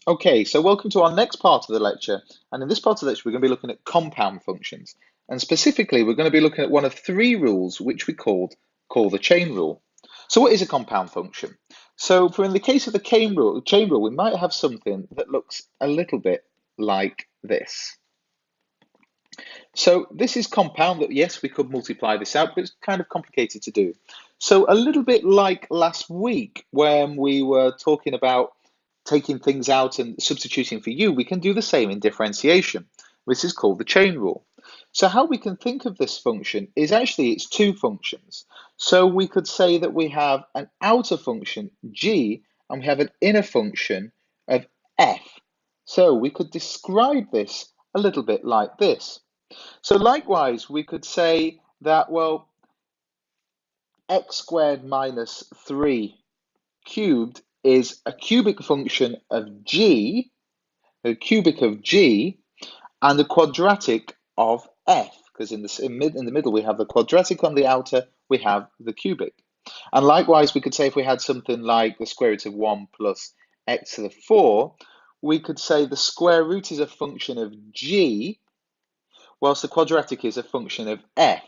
Okay, so welcome to our next part of the lecture. And in this part of the lecture, we're going to be looking at compound functions. And specifically, we're going to be looking at one of three rules, which we call the chain rule. So what is a compound function? So in the case of the chain rule, we might have something that looks a little bit like this. So this is compound that, yes, we could multiply this out, but it's kind of complicated to do. So a little bit like last week when we were talking about taking things out and substituting for u, we can do the same in differentiation. This is called the chain rule. So how we can think of this function is actually it's two functions. So we could say that we have an outer function g and we have an inner function of f. So we could describe this a little bit like this. So likewise, we could say that, well, x squared minus 3 cubed is a cubic function of g, a cubic of g, and a quadratic of f, because in the middle we have the quadratic, on the outer we have the cubic. And likewise, we could say if we had something like the square root of 1 plus x to the 4, we could say the square root is a function of g, whilst the quadratic is a function of f.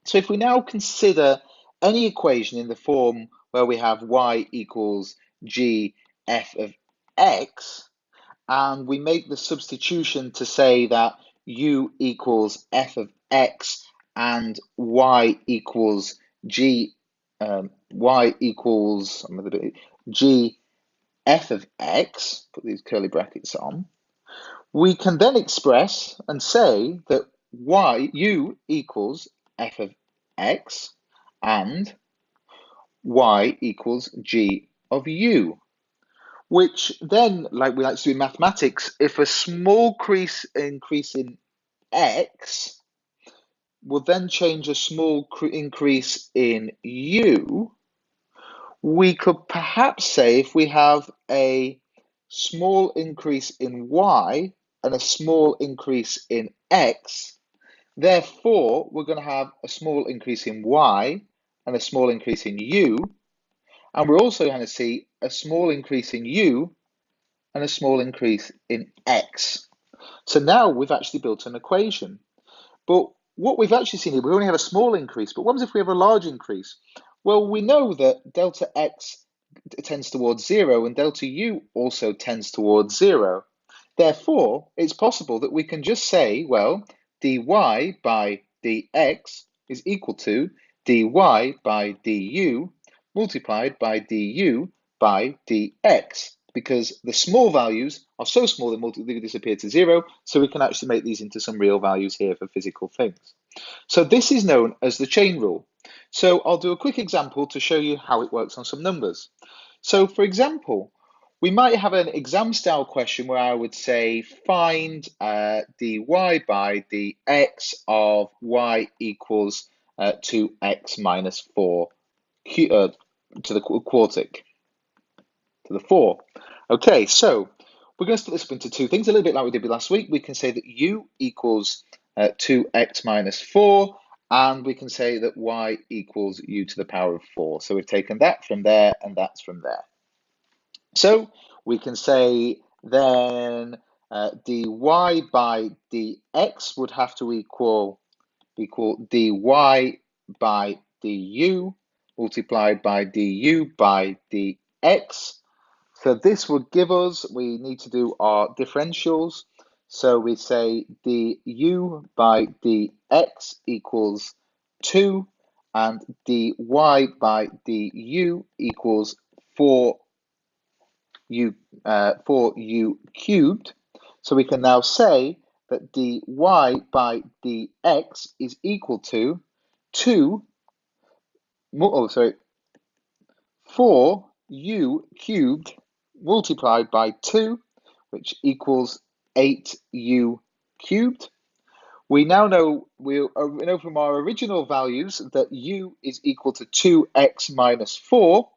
So if we now consider any equation in the form where we have y equals g f of x, and we make the substitution to say that u equals f of x and y equals g g f of x, put these curly brackets on, we can then express and say that u equals f of x and y equals g of u, which then, like we like to do in mathematics, if a small increase in x will then change a small increase in u, we could perhaps say if we have a small increase in y and a small increase in x, therefore we're going to have a small increase in y and a small increase in u, and we're also going to see a small increase in u and a small increase in x. So now we've actually built an equation. But what we've actually seen here, we only have a small increase, but what if we have a large increase? Well, we know that delta x tends towards 0 and delta u also tends towards 0. Therefore, it's possible that we can just say, well, dy by dx is equal to dy by du multiplied by du by dx, because the small values are so small they disappear to 0, so we can actually make these into some real values here for physical things. So this is known as the chain rule. So I'll do a quick example to show you how it works on some numbers. So for example, we might have an exam style question where I would say find dy by dx of y equals 2x minus 4 to the quartic, to the 4. Okay, so we're going to split this up into two things, a little bit like we did last week. We can say that u equals 2x minus 4, and we can say that y equals u to the power of 4. So we've taken that from there, and that's from there. So we can say then dy by dx would have to equal dy by du multiplied by du by dx. So this would give us, we need to do our differentials. So we say du by dx equals 2 and dy by du equals 4u cubed. So we can now say that dy by dx is equal to 4u cubed multiplied by 2, which equals 8u cubed. We now know, from our original values that u is equal to 2x minus 4.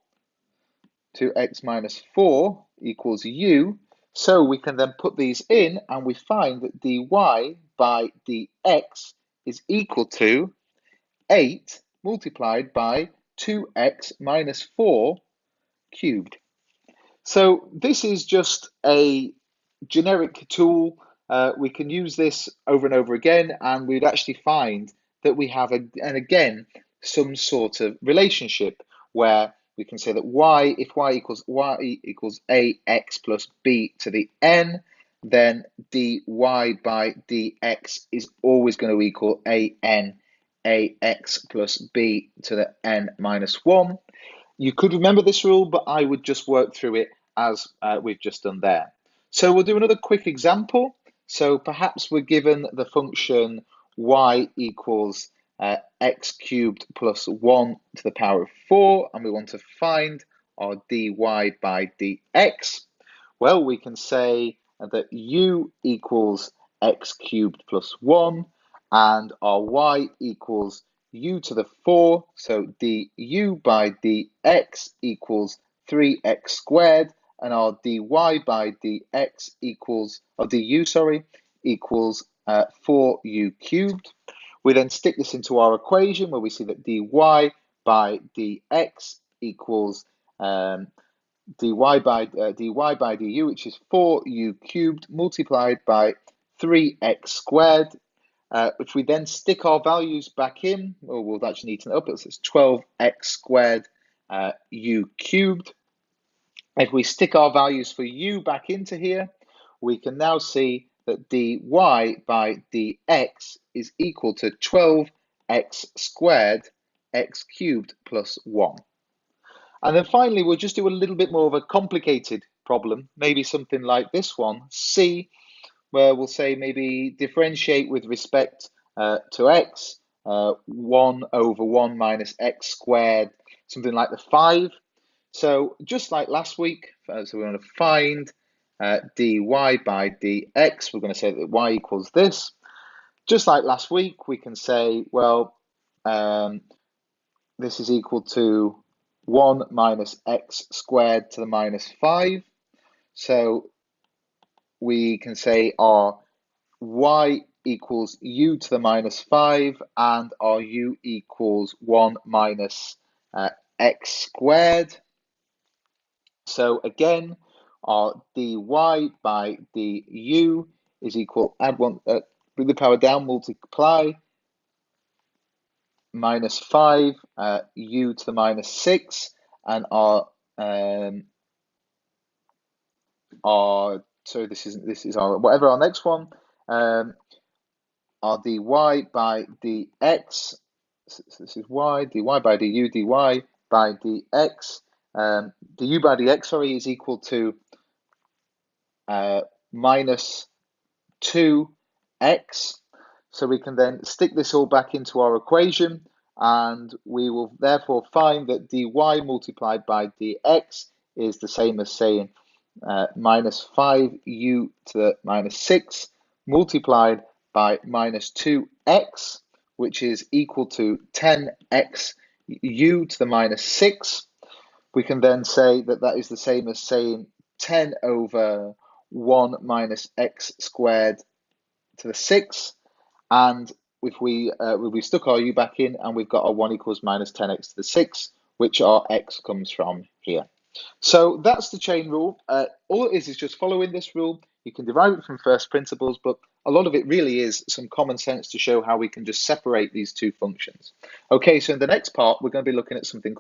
2x minus 4 equals u. So we can then put these in and we find that dy by dx is equal to 8 multiplied by 2x minus 4 cubed. So this is just a generic tool. We can use this over and over again, and we'd actually find that we have, and again, some sort of relationship where we can say that if y equals ax plus b to the n, then dy by dx is always going to equal ax plus b to the n minus 1. You could remember this rule, but I would just work through it as we've just done there. So we'll do another quick example. So perhaps we're given the function y equals x cubed plus 1 to the power of 4, and we want to find our dy by dx. Well, we can say that u equals x cubed plus 1, and our y equals u to the 4, so du by dx equals 3x squared, and our dy by dx equals, or du, sorry, equals 4u cubed. We then stick this into our equation where we see that dy by dx equals dy by du, which is 4u cubed multiplied by 3x squared. If we then stick our values back in, or we'll actually need to up it, so it's 12x squared u cubed. If we stick our values for u back into here, we can now see that dy by dx is equal to 12x squared x cubed plus 1. And then finally, we'll just do a little bit more of a complicated problem, maybe something like this one, C, where we'll say maybe differentiate with respect to x, 1 over 1 minus x squared, something like the 5. So just like last week, so we're going to find dy by dx. We're going to say that y equals this. Just like last week, we can say, well, this is equal to 1 minus x squared to the minus 5. So we can say our y equals u to the minus 5, and our u equals 1 minus x squared. So again, our dy by du is equal, add one, bring the power down, multiply, minus 5 u to the minus 6, and our so this is our whatever our next one, our dy by dx, so this is y, dy by du, dy by dx, du by dx, sorry, is equal to minus 2x. So we can then stick this all back into our equation, and we will therefore find that dy multiplied by dx is the same as saying minus 5u to the minus 6 multiplied by minus 2x, which is equal to 10x u to the minus 6. We can then say that that is the same as saying 10 over 1 minus x squared to the 6. And if we stuck our u back in, and we've got our 1 equals minus 10x to the 6, which our x comes from here. So that's the chain rule. All it is just following this rule. You can derive it from first principles, but a lot of it really is some common sense to show how we can just separate these two functions. Okay, so in the next part, we're going to be looking at something called